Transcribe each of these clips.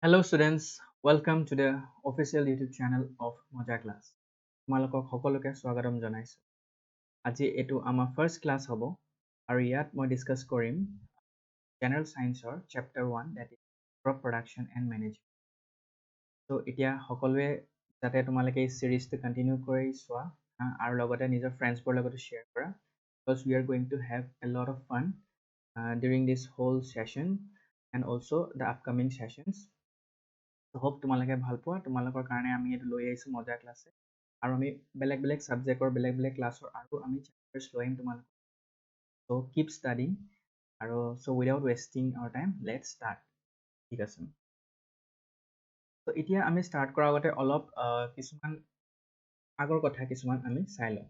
Hello students, welcome to the official YouTube channel of Moja Class. তোমালোকক সকলোকে স্বাগতম জনাইছো। আজি এটো আমাৰ ফাৰ্ষ্ট ক্লাছ হ'ব আৰু ইয়াত মই ডিসকাস কৰিম general সায়েন্সৰ chapter 1 that is crop production and management. So এতিয়া সকলোৱে যাতে তোমালোকে এই সিৰিজটো কন্টিনিউ কৰি চোৱা আৰু লগতে নিজৰ ফ্ৰেন্ডছবোৰ লগতো শেয়াৰ কৰা because we are going to have a lot of fun during this whole session and also the upcoming sessions. Hope তোমালোকে ভাল পোৱা তোমালোকৰ কাৰণে আমি এইটো লৈ আহিছো মজা ক্লাছে আৰু আমি বেলেগ সাবজেক্টৰ বেলেগ ক্লাছৰ আৰু আমি চেপ্টাৰছ লৈ আহিম তোমালোক সো কিপ ষ্টাডিং আৰু so without wasting our time let's start ঠিক আছে তো এতিয়া আমি ষ্টাৰ্ট কৰাৰ আগতে অলপ কিছুমান আগৰ কথা কিছুমান আমি চাই লওঁ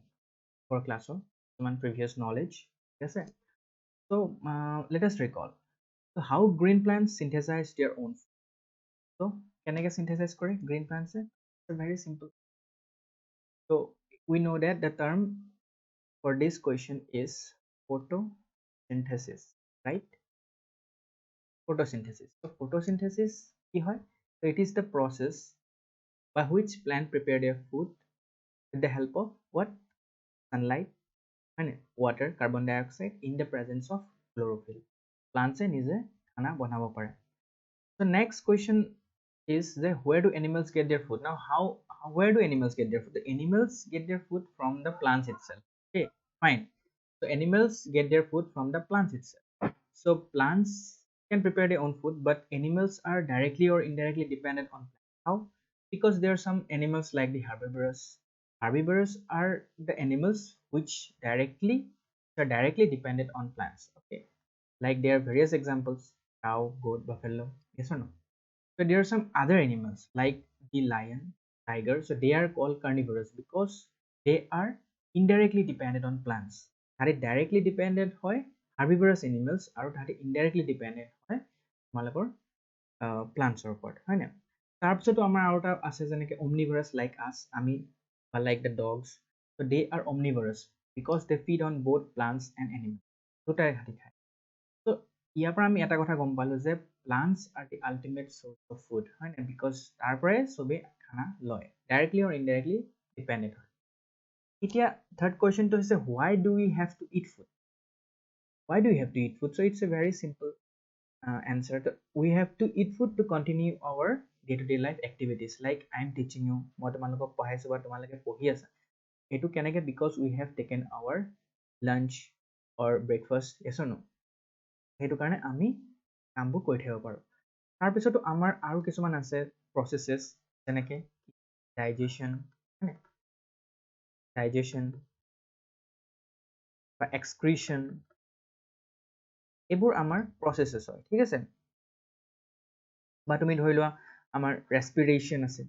ফৰ ক্লাছৰ কিছুমান প্ৰিভিয়াছ নলেজ ঠিক আছে so let us recall so how green plants synthesize their own food? So কেনেকৈ synthesize কৰে green plants it's very simple. So we know that the term for this question is photosynthesis, right? Photosynthesis. So photosynthesis কি হয়? So it is the process by which plant prepare their food with the help of what? Sunlight and water, carbon dioxide in the presence of chlorophyll. Plants নিজে খানা বনাব পাৰে. So next question is that where do animals get their food? Now where do animals get their food? The animals get their food from the plants itself. Okay, fine. So animals get their food from the plants itself. So plants can prepare their own food, but animals are directly or indirectly dependent on plants. How? Because there are some animals like the herbivorous. Herbivorous are the animals which are directly dependent on plants. Okay, like there are various examples: cow, goat, buffalo. Yes or no? So there are some other animals like the lion, tiger. So they are called carnivorous because they are indirectly dependent on plants. That is directly dependent hoy herbivorous animals আৰু তাহাঁতি indirectly dependent হয় তোমালোকৰ plants ওপৰত হয় না তাৰপিছতো আমাৰ আৰু এটা আছে যেনেকৈ omnivorous like us আমি like the dogs. So they are omnivorous because they feed on both plants and animals. দুটাই তাহাঁতি খায়. So ইয়াৰ পৰা আমি এটা কথা গম পালো যে plants are the ultimate source of food হয় না because তাৰ পৰাই সবে খানা লয় directly or indirectly dependent হয়. এতিয়া third question to হৈছে why do we have to eat food? Why do we have to eat food? So it's a very simple answer. We have to eat food to continue our day-to-day life activities like I'm teaching you মই তোমালোকক পঢ়াইছো বা তোমালোকে পঢ়ি আছা এইটো কেনেকৈ because we have taken our lunch or breakfast yes or no সেইটো কাৰণে আমি কামবোৰ কৰি থাকিব পাৰোঁ তাৰপিছতো আমাৰ আৰু কিছুমান আছে প্ৰচেছেছ যেনেকৈ ডাইজেশ্যন বা এক্সক্ৰিশ্যন এইবোৰ আমাৰ প্ৰচেছেছ হয় ঠিক আছে বা তুমি ধৰি লোৱা আমাৰ ৰেস্পিৰেশ্যন আছে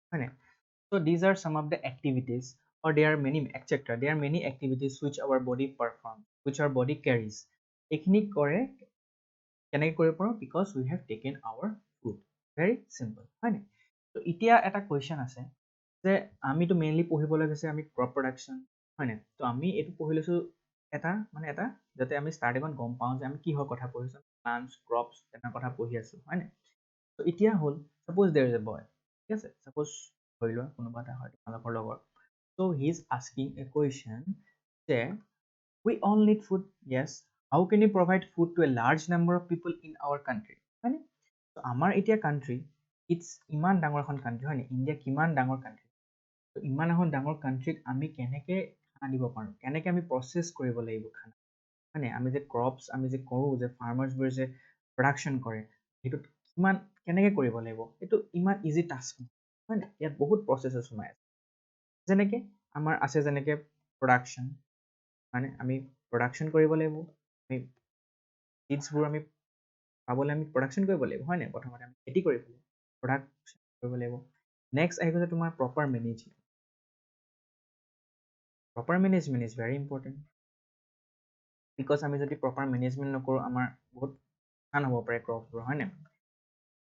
হয় নাই so these are some of the activities or there are many etc there are many activities which our body performs which our body carries এইখিনি কৰে কেনেকৈ কৰিব পাৰোঁ because we have taken our food very simple হয় নাই তো এতিয়া এটা কুৱেশ্যন আছে যে আমিতো মেইনলি পঢ়িবলৈ গৈছে আমি ক্ৰপ প্ৰডাকশ্যন হয় নাই তো আমি এইটো পঢ়ি লৈছোঁ এটা যাতে আমি ষ্টাৰ্টিঙত গম পাওঁ যে আমি কিহৰ কথা পঢ়িছোঁ প্লান্টছ ক্ৰপছ তেনেকুৱা কথা পঢ়ি আছোঁ হয় নাই তো এতিয়া হ'ল ছাপ'জ দেয়াৰ ইজ এ বয় ঠিক আছে ছাপ'জ ধৰি লোৱা কোনোবা এটা হয় তোমালোকৰ লগৰ so he is asking a question যে we all need food yes how can you provide food to a large number of people in our country হয় so আমাৰ এতিয়া country it's ইমান ডাঙৰ এখন country হয় ইণ্ডিয়া কিমান ডাঙৰ country তো ইমান এখন ডাঙৰ countryত আমি কেনেকৈ খানা দিব পাৰোঁ কেনেকৈ আমি প্ৰচেছ কৰিব লাগিব খানা হয় আমি যে ক্ৰপছ আমি যে কৰোঁ যে ফাৰ্মাৰ্ছবোৰে যে প্ৰডাকশ্যন কৰে সেইটোত কিমান কেনেকৈ কৰিব লাগিব এইটো ইমান ইজি টাস্ক হয় ইয়াত বহুত প্ৰচেছেছ সোমাই আছে যেনেকৈ আমাৰ আছে যেনেকৈ প্ৰডাকশ্যন মানে আমি প্ৰডাকশ্যন কৰিব লাগিব আমি চিডছবোৰ আমি পাবলৈ আমি প্ৰডাকশ্যন কৰিব লাগিব হয় নাই প্ৰথমতে আমি খেতি কৰিব লাগিব প্ৰডাকশ্যন কৰিব লাগিব নেক্সট আহি গৈছে তোমাৰ proper management is very important because আমি যদি প্ৰপাৰ মেনেজমেণ্ট নকৰোঁ আমাৰ বহুত টান হ'ব পাৰে ক্ৰপছবোৰ হয় নাই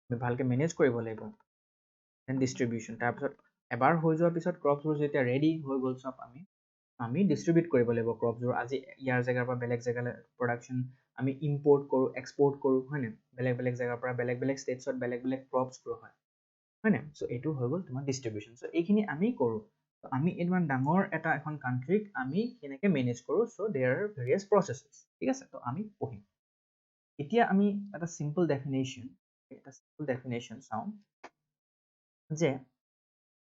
আমি ভালকৈ মেনেজ কৰিব লাগিব দেন ডিষ্ট্ৰিবিউশ্যন তাৰপিছত এবাৰ হৈ যোৱাৰ পিছত ক্ৰপছবোৰ যেতিয়া ৰেডি হৈ গ'ল চব আমি ডিষ্ট্ৰিবিউট কৰিব লাগিব ক্ৰপছবোৰ আজি ইয়াৰ জেগাৰ পৰা বেলেগ জেগালৈ প্ৰডাকশ্যন আমি ইম্পৰ্ট কৰোঁ এক্সপৰ্ট কৰোঁ হয়নে বেলেগ বেলেগ জেগাৰ পৰা বেলেগ ষ্টেটছত বেলেগ ক্ৰপছ গ্ৰ' হয় হয়নে চ' এইটো হৈ গ'ল তোমাৰ ডিষ্ট্ৰিবিউশ্যন চ' এইখিনি আমি কৰোঁ আমি ইমান ডাঙৰ এখন কাণ্ট্ৰিক আমি কেনেকৈ মেনেজ কৰোঁ চ' দেয়াৰ আৰ ভেৰিয়াছ প্ৰচেছেছ ঠিক আছে তো আমি পঢ়িম এতিয়া আমি এটা চিম্পল ডেফিনেশ্যন চাওঁ যে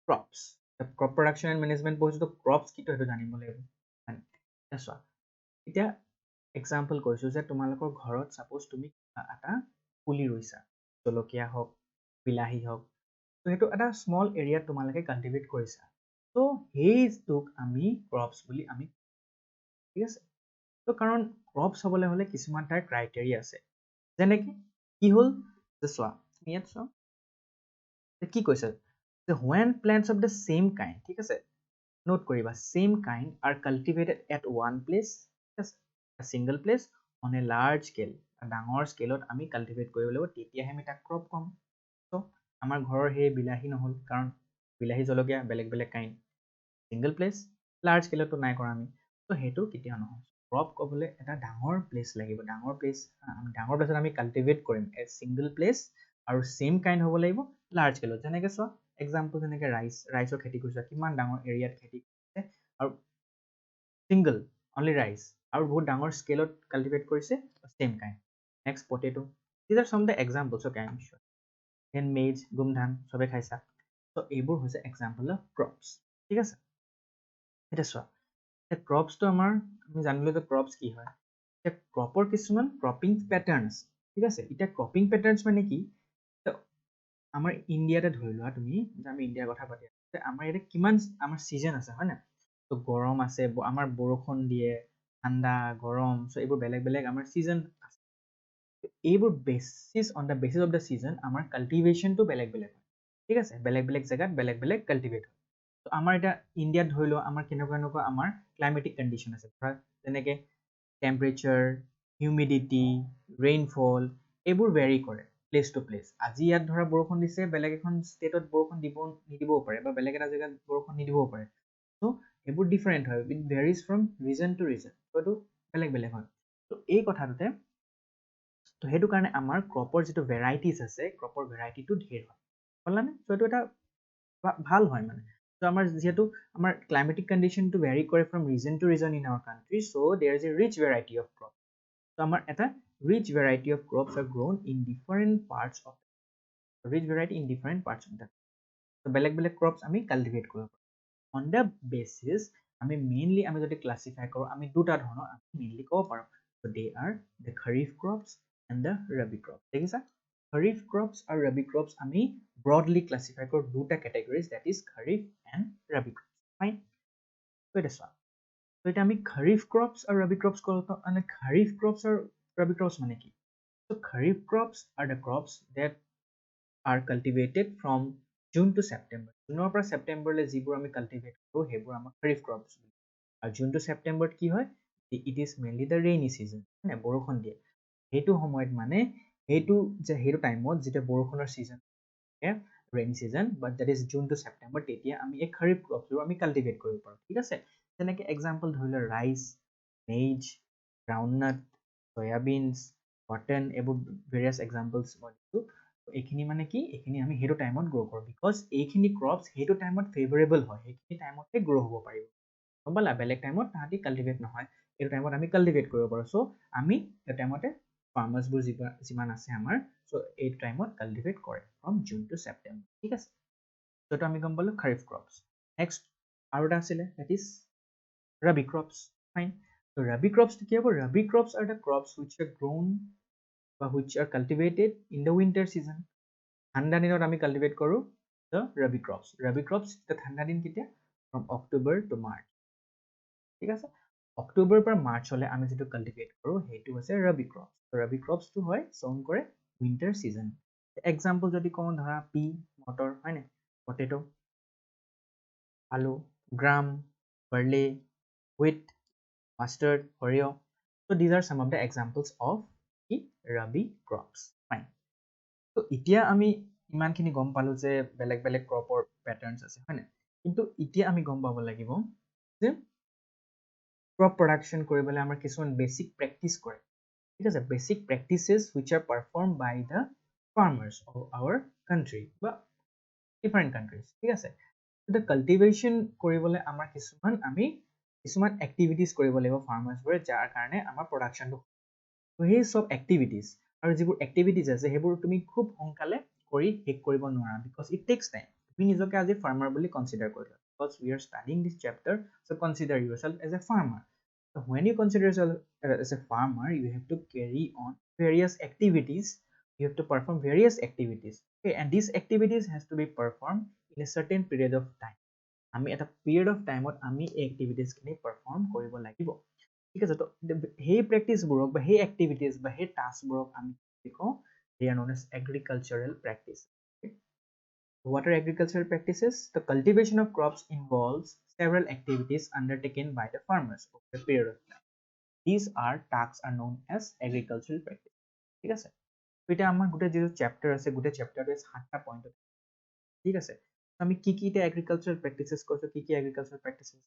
crops crop production and management পঢ়িছোঁ ক্ৰপছ কিটো সেইটো জানিব লাগিব এতিয়া চোৱা এতিয়া এক্সাম্পল কৈছোঁ যে তোমালোকৰ ঘৰত ছাপ'জ তুমি এটা পুলি ৰুইছা জলকীয়া হওক বিলাহী হওক ত' সেইটো এটা স্মল এৰিয়াত তোমালোকে কাল্টিভেট কৰিছা ত' সেইটোক আমি ক্ৰপছ বুলি আমি ঠিক আছে ত' কাৰণ ক্ৰপছ হ'বলৈ হ'লে কিছুমান তাৰ ক্ৰাইটেৰিয়া আছে যেনেকে কি হ'ল যে চোৱা ইয়াত চোৱা কি কৈছে যে when plants of the same kind ঠিক আছে নোট কৰিবা same kind are cultivated at one place a single place on a large scale ডাঙৰ স্কেলত আমি কাল্টিভেট কৰিব লাগিব তেতিয়াহে আমি তাক ক্ৰপ ক'ম ত' আমাৰ ঘৰৰ সেই বিলাহী নহ'ল কাৰণ বিলাহী জলকীয়া বেলেগ কাইণ্ড ছিংগল প্লেচ লাৰ্জ স্কেলতো নাই কৰা আমি ত' সেইটো কেতিয়াও নহয় ক্ৰপ ক'বলৈ এটা ডাঙৰ প্লেচ লাগিব ডাঙৰ প্লেচত আমি কাল্টিভেট কৰিম এ ছিংগল প্লেচ আৰু ছেম কাইণ্ড হ'ব লাগিব লাৰ্জ স্কেলত যেনেকৈ চোৱা এক্সাম্পল যেনেকৈ ৰাইচৰ খেতি কৰিছা কিমান ডাঙৰ এৰিয়াত খেতি কৰিছে আৰু ছিংগল অনলি ৰাইচ আৰু বহুত ডাঙৰ স্কেলত কাল্টিভেট কৰিছে same kind next potato these are some the examples of kind then maize গোমধান চবে খাইছা ত' এইবোৰ হৈছে এক্সাম্পল অফ ক্ৰপছ ঠিক আছে এতিয়া চোৱা এতিয়া ক্ৰপছটো আমাৰ আমি জানিলোঁ যে ক্ৰপছ কি হয় এতিয়া ক্ৰপৰ কিছুমান ক্ৰপিং পেটাৰ্ণ আছে ঠিক আছে এতিয়া ক্ৰপিং পেটাৰ্ণ মানে কি আমাৰ ইণ্ডিয়াতে ধৰি লোৱা তুমি আমি ইণ্ডিয়াৰ কথা পাতি আছোঁ আমাৰ ইয়াতে কিমান আমাৰ ছিজন আছে হয় নাই ত' গৰম আছে আমাৰ বৰষুণ দিয়ে ঠাণ্ডা গৰম চ' এইবোৰ বেলেগ আমাৰ ছিজন আছে এইবোৰ on the basis of the season আমাৰ কাল্টিভেশ্যনটো বেলেগ হয় ঠিক আছে বেলেগ জেগাত বেলেগ কাল্টিভেট হয় ত' আমাৰ এতিয়া ইণ্ডিয়াত ধৰি লোৱা আমাৰ কেনেকুৱা আমাৰ ক্লাইমেটিক কণ্ডিশ্যন আছে ধৰা যেনেকৈ টেম্পাৰেচাৰ হিউমিডিটি ৰেইনফল এইবোৰ ভেৰি কৰে প্লেচ টু প্লেচ আজি ইয়াত ধৰা বৰষুণ দিছে বেলেগ এখন ষ্টেটত বৰষুণ নিদিবও পাৰে বা বেলেগ এটা জেগাত বৰষুণ নিদিবও পাৰে ত' এইবোৰ ডিফাৰেণ্ট হয় it varies from region to region ত' এইটো বেলেগ হয় ত' এই কথাটোতে ত' সেইটো কাৰণে আমাৰ ক্ৰপৰ যিটো ভেৰাইটিজ আছে ক্ৰপৰ ভেৰাইটিটো ধেৰ হয় হ'লানে ত' এইটো এটা ভাল হয় মানে ত' আমাৰ যিহেতু আমাৰ ক্লাইমেটিক কণ্ডিশ্যনটো ভেৰি কৰে from region to region in our country so' there is a rich variety of crop ত' আমাৰ এটা rich variety of crops are grown in different parts of the so বেলেগ crops আমি cultivate কৰিব পাৰোঁ on the basis আমি mainly আমি যদি classify কৰোঁ আমি দুটা ধৰণৰ আমি mainly ক'ব পাৰোঁ so they are the kharif crops and the rabi crops দেখিছা kharif crops আৰু rabi crops আমি broadly classify কৰোঁ দুটা categories that is kharif and rabi crops fine so এটা চোৱা so এতিয়া আমি kharif crops আৰু rabi crops ক'ব পাৰোঁ মানে kharif crops আৰু rabi crops মানে কি so kharif crops are the crops that are cultivated from June to September জুনৰ পৰা ছেপ্টেম্বৰলৈ যিবোৰ আমি কাল্টিভেট কৰোঁ সেইবোৰ আমাৰ kharif crops আৰু জুন টু ছেপ্টেম্বৰত কি হয় it is mainly the rainy season মানে বৰষুণ দিয়ে সেইটো সময়ত মানে সেইটো টাইমত যেতিয়া বৰষুণৰ season rainy season but that is June to September তেতিয়া আমি এই kharif ক্ৰপবোৰ আমি কাল্টিভেট কৰিব পাৰোঁ ঠিক আছে যেনেকৈ এক্সাম্পল ধৰি লোৱা ৰাইচ মেজ গ্ৰাউণ্ডনাট চয়াবিনছ কটন এইবোৰ ভেৰিয়াছ এক্সাম্পলছ মই দিছোঁ এইখিনি মানে কি এইখিনি আমি সেইটো টাইমত গ্ৰ' কৰোঁ বিকজ এইখিনি ক্ৰপছ সেইটো টাইমত ফেভৰেবল হয় সেইখিনি টাইমতে গ্ৰ' হ'ব পাৰিব গম পালা বেলেগ টাইমত তাহাঁতি কাল্টিভেট নহয় এইটো টাইমত আমি কাল্টিভেট কৰিব পাৰোঁ চ' আমি সেইটো টাইমতে ফাৰ্মাৰ্ছবোৰ যিমান আছে আমাৰ চ' এইটো টাইমত কাল্টিভেট কৰে ফ্ৰম জুন টু ছেপ্টেম্বৰ ঠিক আছে চ' এইটো আমি গম পালোঁ খাৰিফ ক্ৰপছ নেক্সট আৰু এটা আছিলে that is rabi crops fine so' rabi ক্ৰপছটো কি হ'ব rabi crops are the crops which are grown বা which are cultivated in the winter season ঠাণ্ডা দিনত আমি কাল্টিভেট কৰোঁ the ৰবি ক্ৰপছ ঠাণ্ডা দিন কেতিয়া from October to March ঠিক আছে অক্টোবৰ পৰা মাৰ্চলৈ আমি যিটো কাল্টিভেট কৰোঁ সেইটো হৈছে ৰবি ক্ৰপছ ৰবি ক্ৰপছটো হয় চন কৰে উইণ্টাৰ ছিজন এক্সাম্পল যদি কওঁ ধৰা পি মটৰ হয়নে পটেটো আলু গ্ৰাম বাৰ্লি হুইট মাষ্টাৰ্ড সৰিয়হ so these are some of the examples of the rabi crops fine তো এতিয়া আমি ইমানখিনি গম পালোঁ যে বেলেগ ক্ৰপৰ পেটাৰ্নছ আছে হয়নে কিন্তু এতিয়া আমি গম পাব লাগিব যে ক্ৰপ প্ৰডাকশ্যন কৰিবলৈ আমাৰ কিছুমান বেছিক প্ৰেক্টিছ কৰে ঠিক আছে, basic practices which are performed by the farmers of our country বা different countries, ঠিক আছে। তো কাল্টিভেশ্যন কৰিবলৈ আমাৰ কিছুমান এক্টিভিটিজ কৰিব লাগিব ফাৰ্মাৰ্ছবোৰে, যাৰ কাৰণে আমাৰ প্ৰডাকশ্যনটো, সেই চব এক্টিভিটিজ আৰু যিবোৰ এক্টিভিটিজ আছে সেইবোৰ তুমি খুব সোনকালে কৰি শেষ কৰিব নোৱাৰা, বিকজ ইট টেক্স টাইম। তুমি নিজকে আজি ফাৰ্মাৰ বুলি কনচিডাৰ কৰিলা, because we are studying this chapter, so' consider yourself as a farmer. So when you consider yourself as a farmer, you have to carry on various activities. You have to perform various activities. Okay, and these activities has to be performed in a certain period of time. আমি এটা period of time ত আমি এই activities খিনি perform কৰিব লাগিব। ঠিক আছে, তো সেই প্ৰেক্টিচবোৰক বা সেই এক্টিভিটিজ বা সেই টাস্কবোৰক আমি কি কওঁ, they are known as agricultural practice. Okay? What are agricultural practices? The cultivation of crops involves several activities undertaken by the farmers over a period of time. These are tasks are known as agricultural practice. ঠিক আছে, তো এটা আমাৰ গোটেই যিটো chapter আছে, গোটেই চেপ্টাৰটোৱে 7টা point, ঠিক আছে। আমি কি কি এতিয়া এগ্ৰিকালচাৰেল প্ৰেক্টিচেছ কৰিছো, কি কি agricultural practices.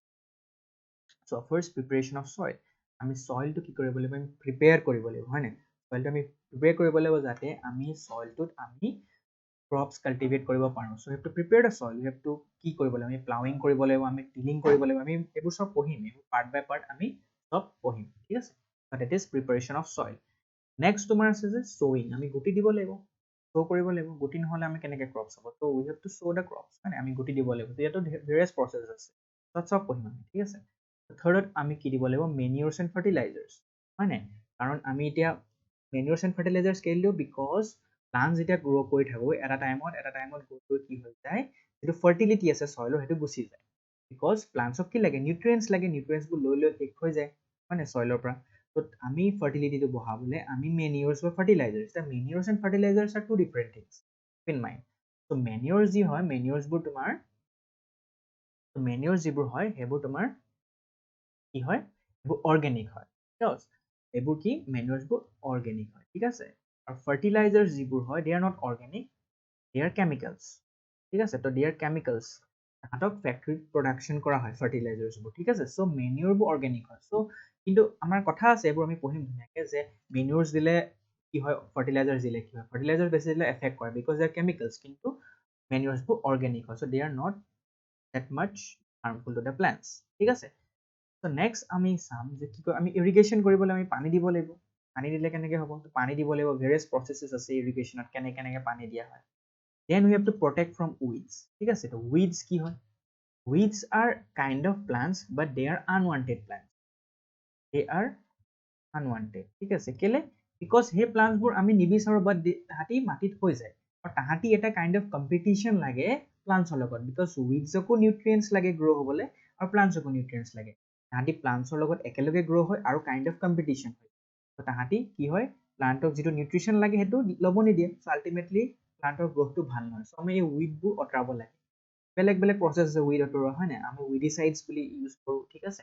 So' first preparation of soil, আমি চইলটো কি কৰিব লাগিব, আমি প্ৰিপেয়াৰ কৰিব লাগিব, হয় নাই? চইলটো আমি প্ৰিপেয়াৰ কৰিব লাগিব যাতে আমি চইলটোত আমি ক্ৰপছ কাল্টিভেট কৰিব পাৰোঁ। So' have to prepare the soil, have to কি কৰিব লাগিব, আমি প্লাউইং কৰিব লাগিব, আমি টিলিং কৰিব লাগিব, আমি এইবোৰ চব পঢ়িম, এইবোৰ পাৰ্ট বাই পাৰ্ট আমি চব পঢ়িম, ঠিক আছে। That is preparation of soil. Next তোমাৰ আছে যে চ'ৱিং, আমি গুটি দিব লাগিব, শ্ব' কৰিব লাগিব, গুটি নহ'লে আমি কেনেকৈ ক্ৰপছ হ'ব, ত' we have to sow' the crops, হয় নাই, আমি গুটি দিব লাগিব। ইয়াতো ভেৰিয়াছ প্ৰচেছ আছে, তাত চব পঢ়িম আমি, ঠিক আছে। থাৰ্ডত আমি কি দিব লাগিব, মেনিউৰছ এণ্ড ফাৰ্টিলাইজাৰ্ছ, হয় নাই, কাৰণ আমি এতিয়া মেনিউৰছ এণ্ড ফাৰ্টিলাইজাৰ্ছ কেলৈ দিওঁ, বিকজ প্লাণ্ট যেতিয়া গ্ৰ' কৰি থাকোঁ এটা টাইমত গৈ কি হৈ যায়, যিটো ফাৰ্টিলিটি আছে চইলৰ সেইটো গুচি যায়, বিকজ প্লাণ্টছক কি লাগে, নিউট্ৰিয়েণ্টছ লাগে, নিউট্ৰিয়েণ্টছবোৰ লৈ শেষ হৈ যায়, হয় নাই, চইলৰ পৰা। ত' আমি ফাৰ্টিলিটিটো বঢ়াবলৈ আমি মেনিউৰছ বা ফাৰ্টিলাইজাৰ্ছ, এতিয়া manures and fertilisers are two different things, in mind. ত' মেনিউৰ যি হয়, মেনিউৰছবোৰ তোমাৰ মেনিউৰ যিবোৰ হয় সেইবোৰ তোমাৰ কি হয়, এইবোৰ অৰ্গেনিক হয়, এইবোৰ কি, মেনিউৰছবোৰ অৰ্গেনিক হয়, ঠিক আছে। আৰু ফাৰ্টিলাইজাৰ্ছ যিবোৰ হয়, they are not organic, they are chemicals, ঠিক আছে। তো দে আৰ কেমিকেলছ, তাহাঁতক ফেক্টৰীত প্ৰডাকশ্যন কৰা হয় ফাৰ্টিলাইজাৰ্ছবোৰ, ঠিক আছে। চ' মেনিউৰবোৰ অৰ্গেনিক হয়। চ' কিন্তু আমাৰ কথা আছে, এইবোৰ আমি পঢ়িম ধুনীয়াকৈ, যে মেনিউৰছ দিলে কি হয়, ফাৰ্টিলাইজাৰ্ছ দিলে কি হয়। ফাৰ্টিলাইজাৰ্ছ বেছি দিলে এফেক্ট কৰে, বিকজ দে আৰ কেমিকেলছ, কিন্তু মেনিউৰছবোৰ অৰ্গেনিক হয়, so' they are not that much harmful to the plants, ঠিক আছে। তো নেক্সট আমি চাম যে কি কয়, আমি ইৰিগেশ্যন কৰিবলৈ আমি পানী দিব লাগিব, পানী দিলে কেনেকৈ হ'ব, পানী দিব লাগিব, ভেৰিয়াছ প্ৰচেছেছ আছে ইৰিগেশ্যনত, কেনেকৈ পানী দিয়া হয়। Then we have to protect from weeds, ঠিক আছে। তো উইডছ কি হয়, weeds are kind of plants but they are unwanted plants, they are unwanted, ঠিক আছে। কেলে, বিকজ সেই প্লাণ্টছবোৰ আমি নিবিচাৰোঁ, বাট তাহাঁতি মাটিত হৈ যায়, আৰু তাহাঁতি এটা কাইণ্ড অফ কম্পিটিশ্যন লাগে প্লাণ্টছৰ লগত, বিকজ উইডছকো নিউট্ৰিয়েণ্টছ লাগে গ্ৰ' হ'বলৈ, আৰু প্লাণ্টছকো নিউট্ৰিয়েণ্টছ লাগে, তাহাঁতি প্লাণ্টছৰ লগত একেলগে গ্ৰ' হয় আৰু কাইণ্ড অফ কম্পিটিশ্যন হয়। ত' তাহাঁতি কি হয়, প্লাণ্টক যিটো নিউট্ৰিশ্যন লাগে সেইটো ল'ব নিদিয়ে, চ' আল্টিমেটলি প্লাণ্টৰ গ্ৰ'থটো ভাল নহয়। চ' আমি এই উইডবোৰ আঁতৰাব লাগে। বেলেগ বেলেগ প্ৰচেছ আছে উইড আঁতৰোৱা, হয় নাই, আমি উইডিচাইডছ বুলি ইউজ কৰোঁ, ঠিক আছে।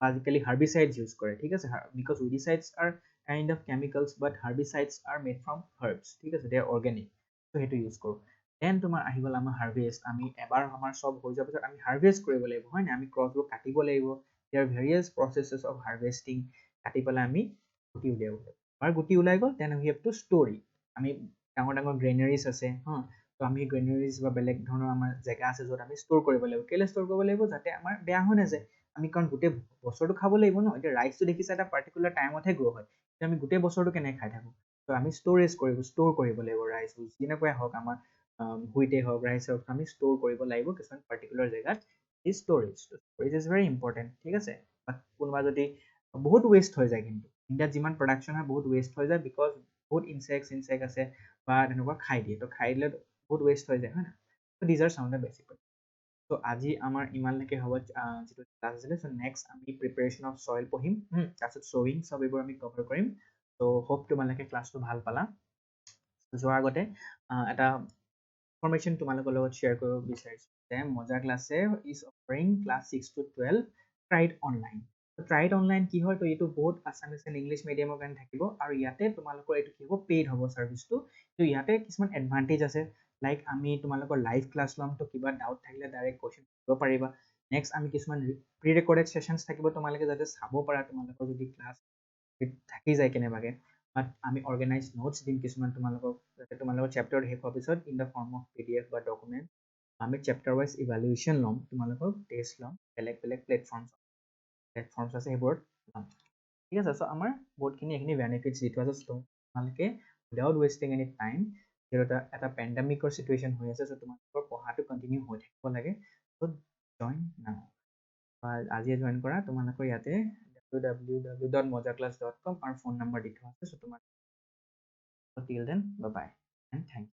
আজিকালি হাৰ্বিচাইডছ ইউজ কৰে, ঠিক আছে, because weedicides are kind of chemicals, but herbicides are made from herbs, ঠিক আছে, দে আৰ অৰ্গেনিক, চ' সেইটো ইউজ কৰোঁ। দেন তোমাৰ আহি গ'ল আমাৰ হাৰ্ভেষ্ট, আমি এবাৰ আমাৰ চব হৈ যোৱাৰ পিছত আমি হাৰ্ভেষ্ট কৰিব লাগিব, হয় নাই, আমি ক্ৰপবোৰ কাটিব লাগিব, দেয়াৰ ভেৰিয়াছ প্ৰচেছেছ অফ হাৰ্ভেষ্টিং, কাটি পেলাই আমি গুটি উলিয়াব লাগিব, আমাৰ গুটি ওলাই গ'ল, then we have to store it, আমি ডাঙৰ ডাঙৰ গ্ৰেইনাৰিজ আছে, তো আমি গ্ৰেইনাৰিজ বা বেলেগ ধৰণৰ আমাৰ জেগা আছে য'ত আমি ষ্ট'ৰ কৰিব লাগিব, কেলৈ ষ্ট'ৰ কৰিব লাগিব, যাতে আমাৰ বেয়া হৈ নাযায়, আমি কাৰণ গোটেই বছৰটো খাব লাগিব ন। এতিয়া ৰাইচটো দেখিছা এটা পাৰ্টিকুলাৰ টাইমতহে গ্ৰ' হয়, এতিয়া আমি গোটেই বছৰটো কেনেকৈ খাই থাকোঁ, তো আমি ষ্ট'ৰ কৰিব লাগিব ৰাইচবোৰ, যেনেকুৱাই হওক, আমাৰ হুইটেই হওক, ৰাইচ হওক, আমি ষ্ট'ৰ কৰিব লাগিব কিছুমান পাৰ্টিকুলাৰ জেগাত। এই ষ্ট'ৰেজ ইজ ভেৰি ইম্পৰ্টেণ্ট, ঠিক আছে। বাট কোনোবা যদি বহুত ৱেষ্ট হৈ যায়, কিন্তু ইণ্ডিয়াত যিমান প্ৰডাকশ্যন হয় বহুত ৱেষ্ট হৈ যায়, বিকজ বহুত ইনচেক্ট আছে বা তেনেকুৱা খাই দিয়ে, তো খাই দিলে বহুত ৱেষ্ট হৈ যায়, হয় নাই। ত' these are some the basic. ত' আজি আমাৰ ইমানলৈকে হ'ব যিটো ক্লাছ আছিলে। চ' নেক্সট আমি প্ৰিপেৰেশ্যন অফ চইল পঢ়িম, তাৰপিছত চ'ৱিং, চব এইবোৰ আমি কভাৰ কৰিম। ত' হোপ তোমালোকে ক্লাছটো ভাল পালা। যোৱাৰ আগতে এটা ইনফৰমেশ্যন তোমালোকৰ লগত শ্বেয়াৰ কৰিব বিচাৰিছোঁ যে মজা ক্লাছে is offering class 6 to 12 tried online. Tried online কি হয়, তো এইটো বহুত আছামিছ এণ্ড ইংলিছ মিডিয়ামৰ কাৰণে থাকিব, আৰু ইয়াতে তোমালোকৰ এইটো কি হ'ব, পেইড হ'ব ছাৰ্ভিচটো। তো ইয়াতে কিছুমান এডভান্টেজ আছে, লাইক আমি তোমালোকৰ লাইভ ক্লাছ ল'ম, তো কিবা ডাউট থাকিলে ডাইৰেক্ট কুৱেশ্যন কৰিব পাৰিবা। নেক্সট আমি কিছুমান প্ৰি ৰেকৰ্ডেড ছেশ্যনছ থাকিব, তোমালোকে যাতে চাব পাৰা, তোমালোকৰ যদি ক্লাছ থাকি যায় কেনেবাকৈ, বাট আমি অৰ্গেনাইজ নোটছ দিম কিছুমান তোমালোকক, যাতে তোমালোকৰ চেপ্টাৰ শেষ হোৱাৰ পিছত in the form of PDF বা ডকুমেণ্ট আমি চেপ্টাৰ ৱাইজ ইভালুৱেশ্যন ল'ম, তোমালোকক টেষ্ট ল'ম, বেলেগ বেলেগ প্লেটফৰ্মছ আছে সেইবোৰত ল'ম। ঠিক আছে, চ' আমাৰ বহুতখিনি এইখিনি বেনিফিটছ যিটো আছে তোমালোকে উইদাউট ৱেষ্টিং এনি টাইম, যিহেতু এটা পেণ্ডামিকৰ চিটুৱেশ্যন হৈ আছে, চ' তোমালোকৰ পঢ়াটো কণ্টিনিউ হৈ থাকিব লাগে, চ' জইন নাও, আজিয়ে জইন কৰা। তোমালোকৰ ইয়াতে www.mojaclass.com আৰু ফোন নম্বৰ দি থোৱা আছে, চ' তোমালোকৰ till then bye bye and thank you.